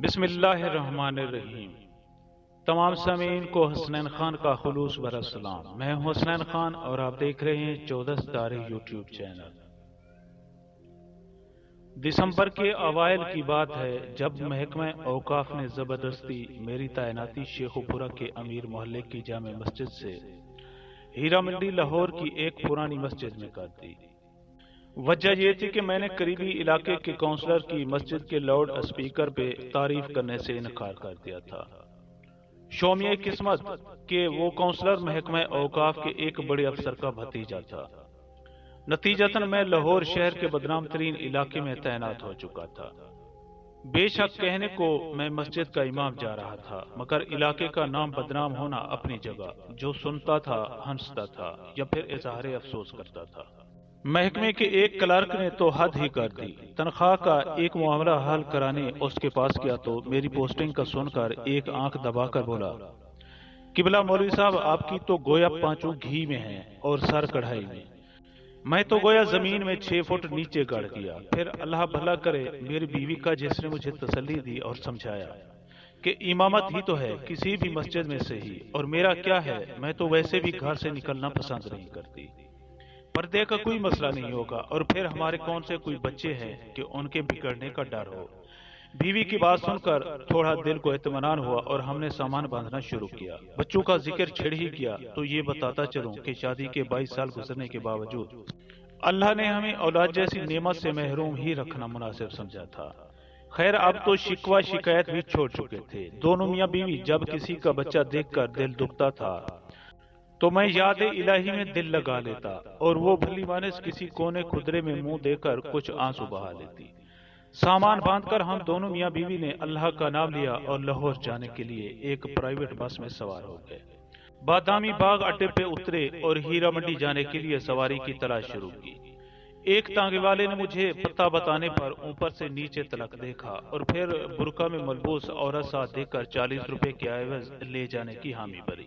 بسم اللہ الرحمن الرحیم۔ تمام سامعین کو حسنین خان کا خلوص بھرا سلام۔ میں ہوں حسنین خان اور آپ دیکھ رہے ہیں 14 ستارے یوٹیوب چینل۔ دسمبر کے اوائل کی بات ہے جب محکمہ اوقاف نے زبردستی میری تعیناتی شیخو پورہ کے امیر محلے کی جامع مسجد سے ہیرا منڈی لاہور کی ایک پرانی مسجد میں کر دی۔ وجہ یہ تھی کہ میں نے قریبی علاقے کے کونسلر کی مسجد کے لاؤڈ اسپیکر پہ تعریف کرنے سے انکار کر دیا تھا۔ شومیہ قسمت کہ وہ کونسلر محکمہ اوقاف کے ایک بڑے افسر کا بھتیجا تھا۔ نتیجتاً میں لاہور شہر کے بدنام ترین علاقے میں تعینات ہو چکا تھا۔ بے شک کہنے کو میں مسجد کا امام جا رہا تھا، مگر علاقے کا نام بدنام ہونا اپنی جگہ، جو سنتا تھا ہنستا تھا یا پھر اظہار افسوس کرتا تھا۔ محکمے کے ایک کلرک نے تو حد ہی کر دی۔ تنخواہ کا ایک معاملہ حل کرانے اس کے پاس گیا تو میری پوسٹنگ کا سن کر ایک آنکھ دبا کر بولا، قبلہ مولوی صاحب آپ کی تو گویا پانچوں گھی میں ہیں اور سر کڑھائی میں۔ میں تو گویا زمین میں 6 فٹ نیچے گڑ گیا۔ پھر اللہ بھلا کرے میری بیوی کا، جس نے مجھے تسلی دی اور سمجھایا کہ امامت ہی تو ہے کسی بھی مسجد میں سے ہی، اور میرا کیا ہے، میں تو ویسے بھی گھر سے نکلنا پسند نہیں کرتی۔ پردے کا کوئی مسئلہ نہیں ہوگا، اور پھر ہمارے کون سے کوئی بچے ہیں کہ ان کے بگڑنے کا ڈر ہو۔ بیوی کی بات سن کر تھوڑا دل کو اطمینان ہوا اور ہم نے سامان باندھنا شروع کیا۔ بچوں کا ذکر چھڑ ہی کیا تو یہ بتاتا چلوں کہ شادی کے 22 سال گزرنے کے باوجود اللہ نے ہمیں اولاد جیسی نعمت سے محروم ہی رکھنا مناسب سمجھا تھا۔ خیر اب تو شکوہ شکایت بھی چھوڑ چکے تھے۔ دونوں میاں بیوی جب کسی کا بچہ دیکھ کر دل دکھتا تھا تو میں یاد الہی میں دل لگا لیتا اور وہ بھلی مانس کسی کونے خدرے میں منہ دے کر کچھ آنسو بہا لیتی۔ سامان باندھ کر ہم دونوں میاں بیوی نے اللہ کا نام لیا اور لاہور جانے کے لیے ایک پرائیویٹ بس میں سوار ہو گئے۔ بادامی باغ اڈے پہ اترے اور ہیرا منڈی جانے کے لیے سواری کی تلاش شروع کی۔ ایک تانگے والے نے مجھے پتہ بتانے پر اوپر سے نیچے تلک دیکھا اور پھر برقع میں ملبوس عورت ساتھ دے کر 40 روپے کے عوض لے جانے کی حامی بھری۔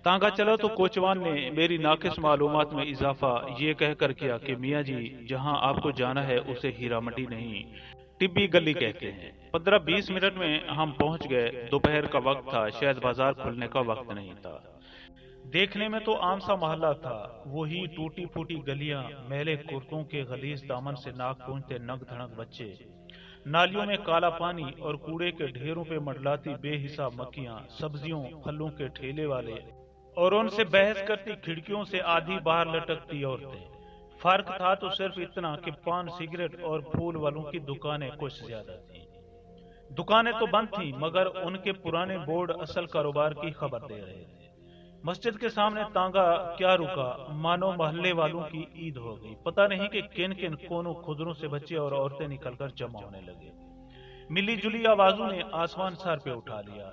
تانگا چلا تو کوچوان نے میری ناقص معلومات میں اضافہ یہ کہہ کر کیا کہ میاں جی جہاں آپ کو جانا ہے اسے ہیرا منڈی نہیں ٹبی گلی کہتے ہیں۔ 15-20 منٹ میں ہم پہنچ گئے۔ دوپہر کا وقت تھا، شاید بازار کھلنے کا وقت نہیں تھا۔ دیکھنے میں تو عام سا محلہ تھا، وہی ٹوٹی پھوٹی گلیاں، میلے کرتوں کے غلیظ دامن سے ناک پونجھتے ننگ دھڑنگ بچے، نالیوں میں کالا پانی اور کوڑے کے ڈھیروں پہ منڈلاتی بے حساب مکھیاں، سبزیوں پھلوں کے ٹھیلے والے اور ان سے بحث کرتی کھڑکیوں سے آدھی باہر لٹکتی عورتیں۔ فرق تھا تو صرف اتنا کہ پان سگریٹ اور پھول والوں کی دکانیں کچھ زیادہ تھیں۔ دکانیں تو بند تھیں مگر ان کے پرانے بورڈ اصل کاروبار کی خبر دے رہے تھے۔ مسجد کے سامنے تانگا کیا رکا، مانو محلے والوں کی عید ہو گئی۔ پتہ نہیں کہ کن کن کونوں خدروں سے بچے اور عورتیں نکل کر جمع ہونے لگے۔ ملی جلی آوازوں نے آسمان سر پہ اٹھا لیا۔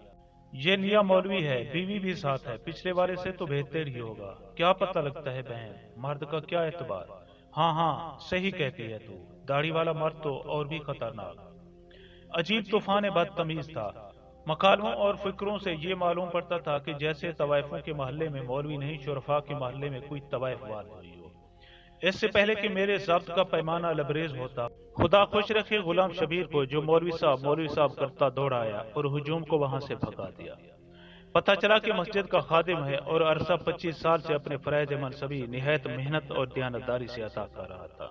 یہ نیا مولوی ہے، بیوی بھی ساتھ ہے، پچھلے والے سے تو بہتر ہی ہوگا۔ کیا پتہ لگتا ہے بہن، مرد کا کیا اعتبار۔ ہاں ہاں صحیح کہتی ہے تو، داڑھی والا مرد تو اور بھی خطرناک۔ عجیب طوفان بدتمیز تھا۔ مکالموں اور فکروں سے یہ معلوم پڑتا تھا کہ جیسے طوائفوں کے محلے میں مولوی نہیں، شرفاء کے محلے میں کوئی طوائف وال ہوئی ہو۔ اس سے پہلے کہ میرے ضبط کا پیمانہ لبریز ہوتا، خدا خوش رکھے غلام شبیر کو جو مولوی صاحب کرتا دوڑ آیا اور ہجوم کو وہاں سے بھگا دیا۔ پتہ چلا کہ مسجد کا خادم ہے اور عرصہ 25 سال سے اپنے فرائض منصبی نہایت محنت اور دیانتداری سے عطا کر رہا تھا۔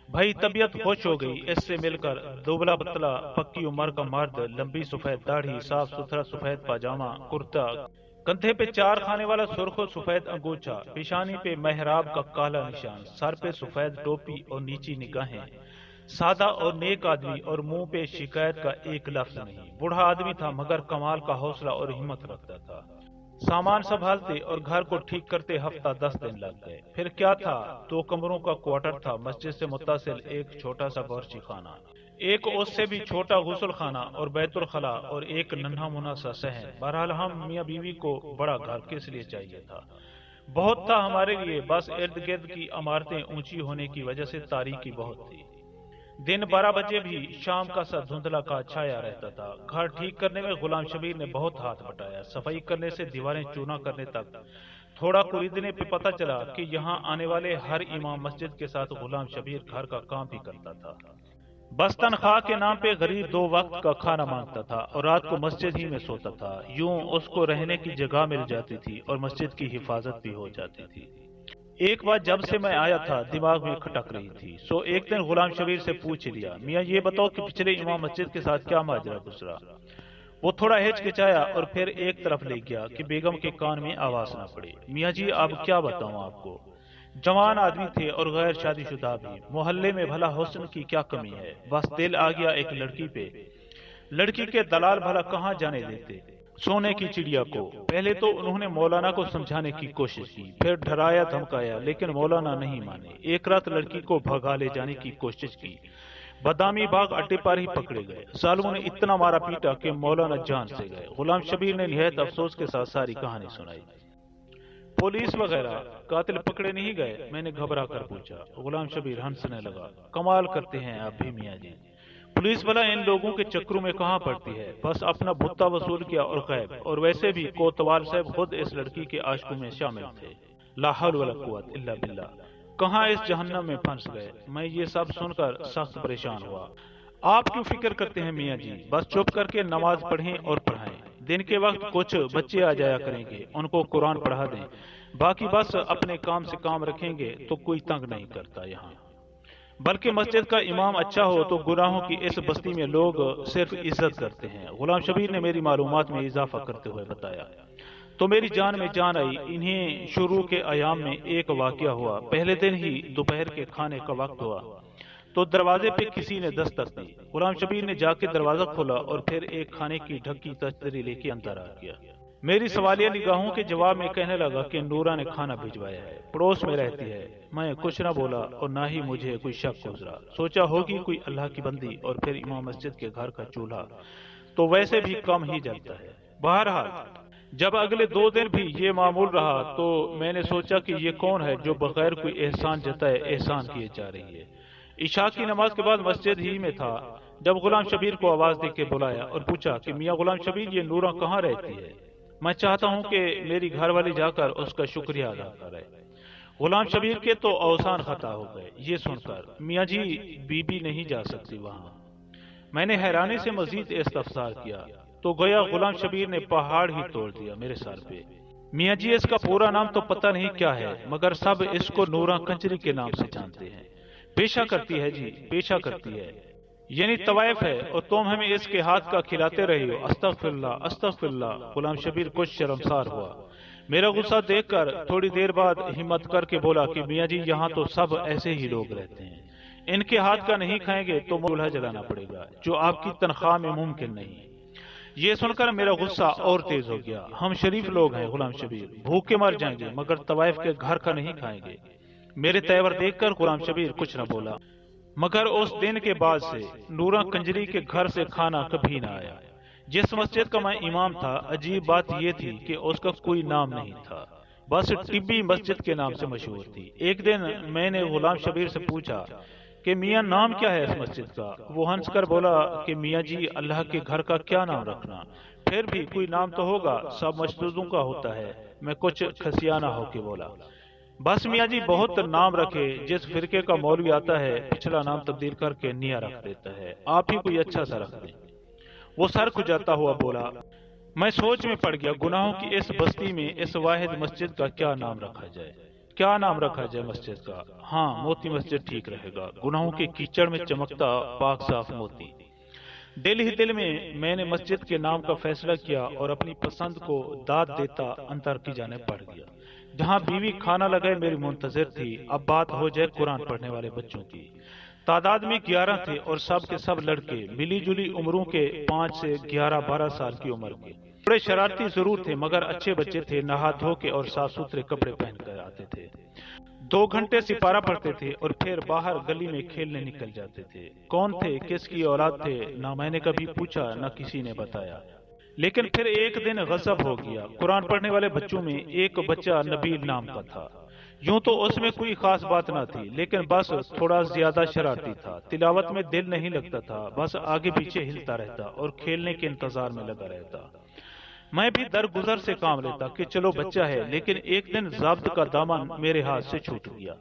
بھائی طبیعت خوش ہو گئی اس سے مل کر۔ دبلا پتلا پکی عمر کا مرد، لمبی سفید داڑھی، صاف ستھرا سفید پاجامہ کرتا، کندھے پہ 4 خانے والا سرخ و سفید انگوچھا، پیشانی پہ محراب کا کالا نشان، سر پہ سفید ٹوپی اور نیچی نگاہیں، سادہ اور نیک آدمی اور منہ پہ شکایت کا ایک لفظ نہیں۔ بوڑھا آدمی تھا مگر کمال کا حوصلہ اور ہمت رکھتا تھا۔ سامان سنبھالتے اور گھر کو ٹھیک کرتے ہفتہ 10 دن لگ گئے۔ پھر کیا تھا، 2 کمروں کا کوارٹر تھا، مسجد سے متصل ایک چھوٹا سا باورچی خانہ، ایک اس سے بھی چھوٹا غسل خانہ اور بیت الخلا اور ایک ننھا منا سا صحن۔ بہرحال ہم میاں بیوی کو بڑا گھر کس لیے چاہیے تھا، بہت تھا ہمارے لیے، بس ارد گرد کی عمارتیں اونچی ہونے کی وجہ سے تاریکی بہت تھی۔ دن 12 بجے بھی شام کا سا دھندلا کا چھایا رہتا تھا۔ گھر ٹھیک کرنے میں غلام شبیر نے بہت ہاتھ بٹایا، صفائی کرنے سے دیواریں چونا کرنے تک۔ تھوڑا خریدنے پہ پتہ چلا کہ یہاں آنے والے ہر امام مسجد کے ساتھ غلام شبیر گھر کا کام بھی کرتا تھا۔ بس تنخواہ کے نام پہ غریب 2 وقت کا کھانا مانگتا تھا اور رات کو مسجد ہی میں سوتا تھا۔ یوں اس کو رہنے کی جگہ مل جاتی تھی اور مسجد کی حفاظت بھی ہو جاتی تھی۔ ایک بات جب سے میں آیا تھا دماغ میں کھٹک رہی تھی، سو ایک دن غلام شبیر سے پوچھ لیا، میاں یہ بتاؤ کہ پچھلے امام مسجد کے ساتھ کیا ماجرا گزرا؟ وہ تھوڑا ہچکچایا اور پھر ایک طرف لے گیا کہ بیگم کے کان میں آواز نہ پڑے۔ میاں جی اب کیا بتاؤں آپ کو، جوان آدمی تھے اور غیر شادی شدہ بھی، محلے میں بھلا حسن کی کیا کمی ہے، بس دل آ گیا ایک لڑکی پہ۔ لڑکی کے دلال بھلا کہاں جانے دیتے سونے کی چڑیا کو۔ پہلے تو انہوں نے مولانا کو سمجھانے کی کوشش کی، پھر ڈرایا دھمکایا، لیکن مولانا نہیں مانے۔ ایک رات لڑکی کو بھگا لے جانے کی کوشش کی، بادامی باغ اڈے پر ہی پکڑے گئے۔ ظالموں نے اتنا مارا پیٹا کہ مولانا جان سے گئے۔ غلام شبیر نے نہایت افسوس کے ساتھ ساری کہانی سنائی۔ پولیس وغیرہ قاتل پکڑے نہیں گئے؟ میں نے گھبرا کر پوچھا۔ غلام شبیر ہنسنے لگا، کمال کرتے ہیں آپ بھی میاں جی، پولیس والا ان لوگوں کے چکروں میں کہاں پڑتی ہے، بس اپنا بھتا وصول کیا اور غائب۔ اور ویسے بھی کوتوال صاحب خود اس لڑکی کے عاشقوں میں شامل تھے۔ لا حول ولا قوت الا باللہ، کہاں اس جہنم میں پھنس گئے۔ میں یہ سب سن کر سخت پریشان ہوا۔ آپ کیوں فکر کرتے ہیں میاں جی، بس چپ کر کے نماز پڑھیں اور پڑھائیں۔ دن کے وقت کچھ بچے آ جایا کریں گے، ان کو قرآن پڑھا دیں، باقی بس اپنے کام سے کام رکھیں گے تو کوئی تنگ نہیں کرتا یہاں۔ بلکہ مسجد کا امام اچھا ہو تو گناہوں کی اس بستی میں لوگ صرف عزت کرتے ہیں۔ غلام شبیر نے میری معلومات میں اضافہ کرتے ہوئے بتایا۔ تو میری جان میں جان آئی۔ انہیں شروع کے ایام میں ایک واقعہ ہوا۔ پہلے دن ہی دوپہر کے کھانے کا وقت ہوا تو دروازے پہ کسی نے دستک دی۔ غلام شبیر نے جا کے دروازہ کھولا اور پھر ایک کھانے کی ڈھکی تشتری لے کے اندر آ گیا۔ میری سوالیہ نگاہوں کے جواب میں کہنے لگا کہ نورا نے کھانا بھجوایا ہے، پڑوس میں رہتی ہے۔ میں کچھ نہ بولا اور نہ ہی مجھے کوئی شک گزرا۔ سوچا ہوگی کوئی اللہ کی بندی، اور پھر امام مسجد کے گھر کا چولہا تو ویسے بھی کم ہی جلتا ہے۔ بہرحال جب اگلے 2 دن بھی یہ معمول رہا تو میں نے سوچا کہ یہ کون ہے جو بغیر کوئی احسان جتائے احسان کیے جا رہی ہے۔ عشاء کی نماز کے بعد مسجد ہی میں تھا جب غلام شبیر کو آواز دے کے بلایا اور پوچھا کہ میاں غلام شبیر، یہ نورا کہاں رہتی ہے؟ میں چاہتا ہوں کہ میری گھر والی جا کر اس کا شکریہ ادا کرے۔ غلام شبیر کے تو اوسان خطا ہو گئے یہ سن کر۔ میاں جی بی بی نہیں جا سکتی وہاں۔ میں نے حیرانی سے مزید استفسار کیا تو گویا غلام شبیر نے پہاڑ ہی توڑ دیا میرے سر پہ۔ میاں جی اس کا پورا نام تو پتہ نہیں کیا ہے، مگر سب اس کو نورا کنجری کے نام سے جانتے ہیں۔ پیشہ کرتی ہے جی، پیشہ کرتی ہے، یعنی طوائف ہے، اور تم ہمیں اس کے ہاتھ کا کھلاتے رہی ہو۔ استغفر اللہ استغفر اللہ۔ غلام شبیر کچھ شرمسار ہوا۔ میرا غصہ دیکھ کر تھوڑی دیر بعد ہمت کر کے بولا کہ میاں جی یہاں تو سب ایسے ہی لوگ رہتے ہیں، ان کے ہاتھ کا نہیں کھائیں گے تو چولہا جلانا پڑے گا، جو آپ کی تنخواہ میں ممکن نہیں۔ یہ سن کر میرا غصہ اور تیز ہو گیا۔ ہم شریف لوگ ہیں غلام شبیر، بھوکے مر جائیں گے مگر طوائف کے گھر کا نہیں کھائیں گے۔ میرے تیور دیکھ کر غلام شبیر کچھ نہ بولا، مگر اس دن کے بعد سے نورا کنجری کے گھر سے کھانا کبھی نہ آیا۔ جس مسجد کا میں امام تھا، عجیب بات یہ تھی کہ اس کا کوئی نام نہیں تھا، بس ٹبی مسجد کے نام سے مشہور تھی۔ ایک دن میں نے غلام شبیر سے پوچھا کہ میاں نام کیا ہے اس مسجد کا؟ وہ ہنس کر بولا کہ میاں جی اللہ کے گھر کا کیا نام رکھنا، پھر بھی کوئی نام تو ہوگا، سب مسجدوں کا ہوتا ہے۔ میں کچھ کھسیانہ ہو کے بولا، بس میاں جی بہت نام رکھے، جس فرقے کا مولوی آتا ہے پچھلا نام تبدیل کر کے نیا رکھ دیتا ہے، آپ ہی کوئی اچھا سا رکھ دیں۔ وہ سر کھجاتا ہوا بولا۔ میں سوچ میں پڑ گیا، گناہوں کی اس بستی میں اس واحد مسجد کا کیا نام رکھا جائے؟ کیا نام رکھا جائے مسجد کا؟ ہاں موتی مسجد ٹھیک رہے گا، گناہوں کے کیچڑ میں چمکتا پاک صاف موتی۔ دل ہی دل میں نے مسجد کے نام کا فیصلہ کیا اور اپنی پسند کو داد دیتا اندر کی جانب بڑھ گیا، جہاں بیوی کھانا لگائے میری منتظر تھی۔ اب بات ہو جائے قرآن پڑھنے والے بچوں کی۔ تعداد میں 11 تھے اور سب کے سب لڑکے، ملی جلی عمروں کے، 5 سے 11-12 سال کی عمر کے۔ بڑے شرارتی ضرور تھے مگر اچھے بچے تھے، نہا دھو کے اور صاف ستھرے کپڑے پہن کر آتے تھے۔ 2 گھنٹے سپارہ پڑھتے تھے اور پھر باہر گلی میں کھیلنے نکل جاتے تھے۔ کون تھے، کس کی اولاد تھے، نہ میں نے کبھی پوچھا نہ کسی نے بتایا۔ لیکن پھر ایک دن غضب ہو گیا۔ قرآن پڑھنے والے بچوں میں ایک بچہ نبیل نام کا تھا۔ یوں تو اس میں کوئی خاص بات نہ تھی، لیکن بس تھوڑا زیادہ شرارتی تھا۔ تلاوت میں دل نہیں لگتا تھا، بس آگے پیچھے ہلتا رہتا اور کھیلنے کے انتظار میں لگا رہتا۔ میں بھی درگزر سے کام لیتا کہ چلو بچہ ہے، لیکن ایک دن ضابط کا دامن میرے ہاتھ سے چھوٹ گیا۔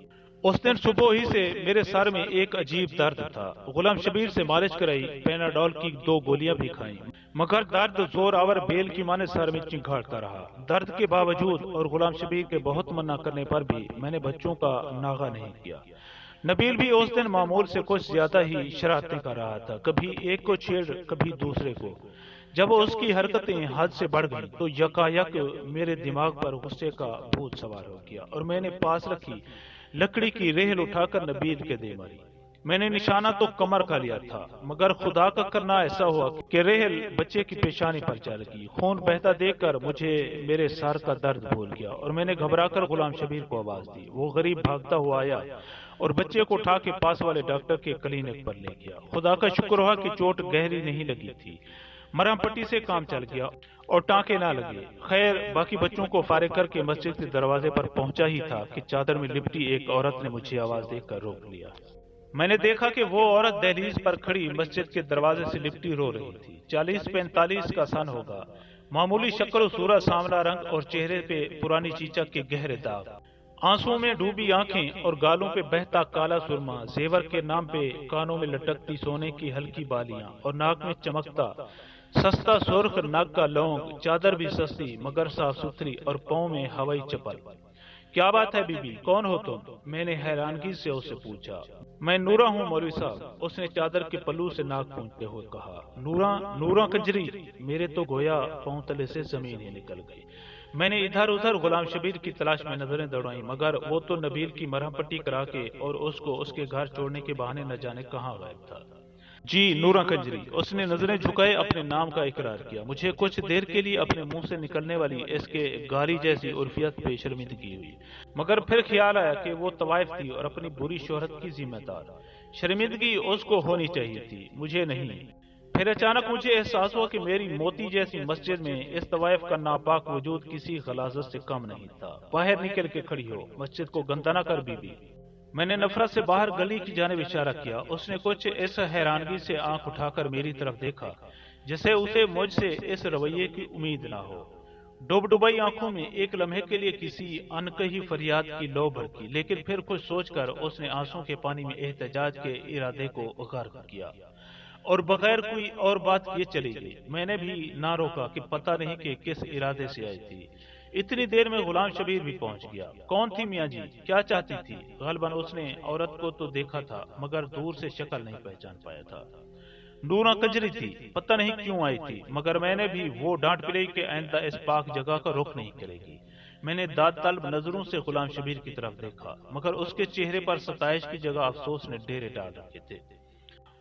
اس دن صبح ہی سے میرے سر میں ایک عجیب درد تھا۔ غلام شبیر سے مالش کرائی، پیناڈول کی 2 گولیاں بھی کھائیں، مگر درد زور آور بیل کی مانے سر میں چنگھاڑتا رہا۔ درد کے باوجود اور غلام شبیر کے بہت منع کرنے پر بھی میں نے بچوں کا ناغہ نہیں کیا۔ نبیل بھی اس دن معمول سے کچھ زیادہ ہی شرارتیں کر رہا تھا، کبھی ایک کو چھیڑ کبھی دوسرے کو۔ جب اس کی حرکتیں حد سے بڑھ گئیں تو یکایک میرے دماغ پر غصے کا بھوت سوار ہو گیا اور میں نے پاس رکھی لکڑی کی ریہل اٹھا کر نبیل کے دے ماری۔ میں نے نشانہ تو کمر کا لیا تھا، مگر خدا کا کرنا ایسا ہوا کہ ریہل بچے کی پیشانی پر جا لگی۔ خون بہتا دیکھ کر مجھے میرے سر کا درد بھول گیا اور میں نے گھبرا کر غلام شبیر کو آواز دی۔ وہ غریب بھاگتا ہوا آیا اور بچے کو اٹھا کے پاس والے ڈاکٹر کے کلینک پر لے گیا۔ خدا کا شکر ہوا کہ چوٹ گہری نہیں لگی تھی، مرہم پٹی سے کام چل گیا اور ٹانکے نہ لگے۔ خیر، باقی بچوں کو فارغ کر کے مسجد کے دروازے پر پہنچا ہی تھا کہ چادر میں لپٹی ایک عورت نے مجھے آواز دے کر روک لیا۔ میں نے دیکھا کہ وہ عورت دہلیز پر کھڑی مسجد کے دروازے سے لپٹی رو رہی تھی۔ 40-45 کا سن ہوگا، معمولی شکل و صورت، سانولا رنگ اور چہرے پہ پرانی چیچک کے گہرے داغ، آنسوں میں ڈوبی آنکھیں اور گالوں پہ بہتا کالا سرما، زیور کے نام پہ کانوں میں لٹکتی سونے کی ہلکی بالیاں اور ناک میں چمکتا سستا سرخ نگ کا لونگ۔ چادر بھی سستی مگر صاف ستھری اور پاؤں میں ہوائی چپل۔ کیا بات ہے بی بی، کون ہو تم؟ میں نے حیرانگی سے اس سے پوچھا۔ میں نورا ہوں مولوی صاحب، اس نے چادر کے پلو سے ناک پونچھتے ہوئے کہا۔ نورا؟ نورا کنجری؟ میرے تو گویا پاؤں تلے سے زمین ہی نکل گئی۔ میں نے ادھر ادھر غلام شبیر کی تلاش میں نظریں دوڑائیں، مگر وہ تو نبیل کی مرہم پٹی کرا کے اور اس کو اس کے گھر چھوڑنے کے بہانے نہ جانے کہاں غائب تھا۔ جی، نورا کنجری۔ اس نے نظریں جھکائے اپنے نام کا اقرار کیا۔ مجھے کچھ دیر کے لیے اپنے منہ سے نکلنے والی اس کے گاری جیسی عرفیت پہ شرمندگی ہوئی، مگر پھر خیال آیا کہ وہ طوائف تھی اور اپنی بری شہرت کی ذمہ دار۔ شرمندگی اس کو ہونی چاہیے تھی، مجھے نہیں۔ پھر اچانک مجھے احساس ہوا کہ میری موتی جیسی مسجد میں اس طوائف کا ناپاک وجود کسی غلاظت سے کم نہیں تھا۔ باہر نکل کے کھڑی ہو، مسجد کو گندہ نہ کر بی بی۔ میں نے نفرت سے باہر گلی کی جانب اشارہ کیا۔ اس نے کچھ اس حیرانگی سے آنکھ اٹھا کر میری طرف دیکھا جسے اسے مجھ سے اس رویے کی امید نہ ہو۔ ڈوب ڈبائی آنکھوں میں ایک لمحے کے لیے کسی انکہی فریاد کی لو بھڑکی، لیکن پھر کچھ سوچ کر اس نے آنسوں کے پانی میں احتجاج کے ارادے کو غرق کیا اور بغیر کوئی اور بات کیے چلی گئی۔ میں نے بھی نہ روکا کہ پتہ نہیں کہ کس ارادے سے آئی تھی۔ اتنی دیر میں غلام شبیر بھی پہنچ گیا۔ کون تھی میاں جی؟ کیا چاہتی تھی؟ غالباً اس نے عورت کو تو دیکھا تھا مگر دور سے شکل نہیں پہچان پایا تھا۔ نورا کنجری تھی، پتہ نہیں کیوں آئی تھی، مگر میں نے بھی وہ ڈانٹ پڑی کہ آئندہ اس پاک جگہ کا رخ نہیں کرے گی۔ میں نے داد طلب نظروں سے غلام شبیر کی طرف دیکھا، مگر اس کے چہرے پر ستائش کی جگہ افسوس نے ڈیرے ڈال رکھے تھے۔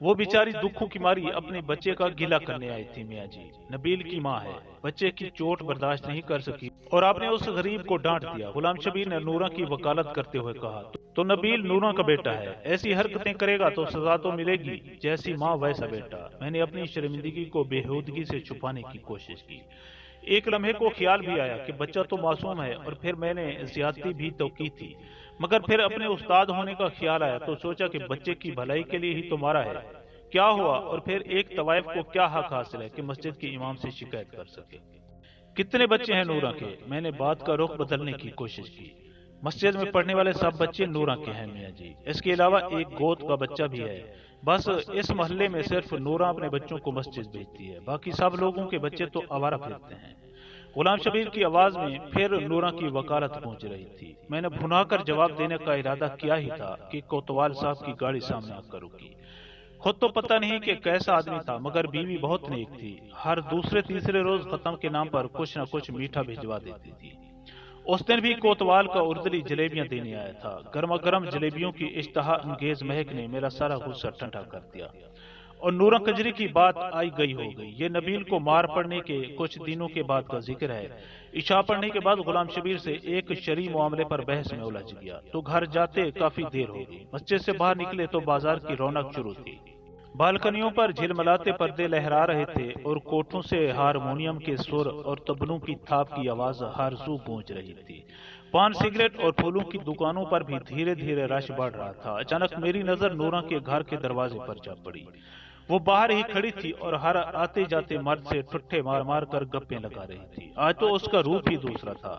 وہ بیچاری دکھوں کی ماری اپنے بچے کا گلہ کرنے آئی تھی میاں جی۔ نبیل کی ماں ہے، بچے کی چوٹ برداشت نہیں کر سکی اور آپ نے اس غریب کو ڈانٹ دیا۔ غلام شبیر نے نورا کی وکالت کرتے ہوئے کہا، تو نبیل نورا کا بیٹا ہے، ایسی حرکتیں کرے گا تو سزا تو ملے گی، جیسی ماں ویسا بیٹا۔ میں نے اپنی شرمندگی کو بےہودگی سے چھپانے کی کوشش کی۔ ایک لمحے کو خیال بھی آیا کہ بچہ تو معصوم ہے اور پھر میں نے زیادتی بھی تو کی تھی، مگر پھر اپنے استاد ہونے کا خیال آیا تو سوچا کہ بچے کی بھلائی کے لیے ہی تو مارا ہے۔ کیا ہوا؟ اور پھر ایک طوائف کو کیا حق حاصل ہے کہ مسجد کے امام سے شکایت کر سکے؟ کتنے بچے ہیں نورا کے؟ میں نے بات کا رخ بدلنے کی کوشش کی۔ مسجد میں پڑھنے والے سب بچے نورا کے ہیں میاں جی، اس کے علاوہ ایک گود کا بچہ بھی ہے۔ بس اس محلے میں صرف نورا اپنے بچوں کو مسجد بھیجتی ہے، باقی سب لوگوں کے بچے تو آوارہ پھرتے ہیں۔ غلام شبیر کی آواز میں پھر نورا کی وکالت پہنچ رہی تھی۔ میں نے بھنا کر جواب دینے کا ارادہ کیا ہی تھا کہ کوتوال صاحب کی گاڑی سامنے آ کر رکی۔ خود تو پتہ نہیں کہ کیسا آدمی تھا، مگر بیوی بہت نیک تھی، ہر دوسرے تیسرے روز ختم کے نام پر کچھ نہ کچھ میٹھا بھجوا دیتی تھی۔ اس دن بھی کوتوال کا اردلی جلیبیاں دینے آیا تھا۔ گرما گرم جلیبیوں کی اشتہا انگیز مہک نے میرا سارا غصہ ٹھنڈا کر دیا اور نورا کنجری کی بات آئی گئی ہو گئی۔ یہ نبیل کو مار پڑنے کے کچھ دنوں کے بعد کا ذکر ہے۔ عشاء پڑھنے کے بعد غلام شبیر سے ایک شرعی معاملے پر بحث میں الجھ گیا تو گھر جاتے کافی دیر ہو گئی۔ مسجد سے باہر نکلے تو بازار کی رونق شروع تھی۔ بالکنیوں پر جھلملاتے پردے لہرا رہے تھے اور کوٹھوں سے ہارمونیم کے سر اور تبلوں کی تھاپ کی آواز ہر سو گونج رہی تھی۔ پان سگریٹ اور پھولوں کی دکانوں پر بھی دھیرے دھیرے رش بڑھ رہا تھا۔ اچانک میری نظر نورا کے گھر کے دروازے پر جا پڑی۔ وہ باہر ہی کھڑی تھی اور ہر آتے جاتے مرد سے ٹھٹھے مار مار کر گپیں لگا رہی تھی۔ آج تو اس کا روپ ہی دوسرا تھا۔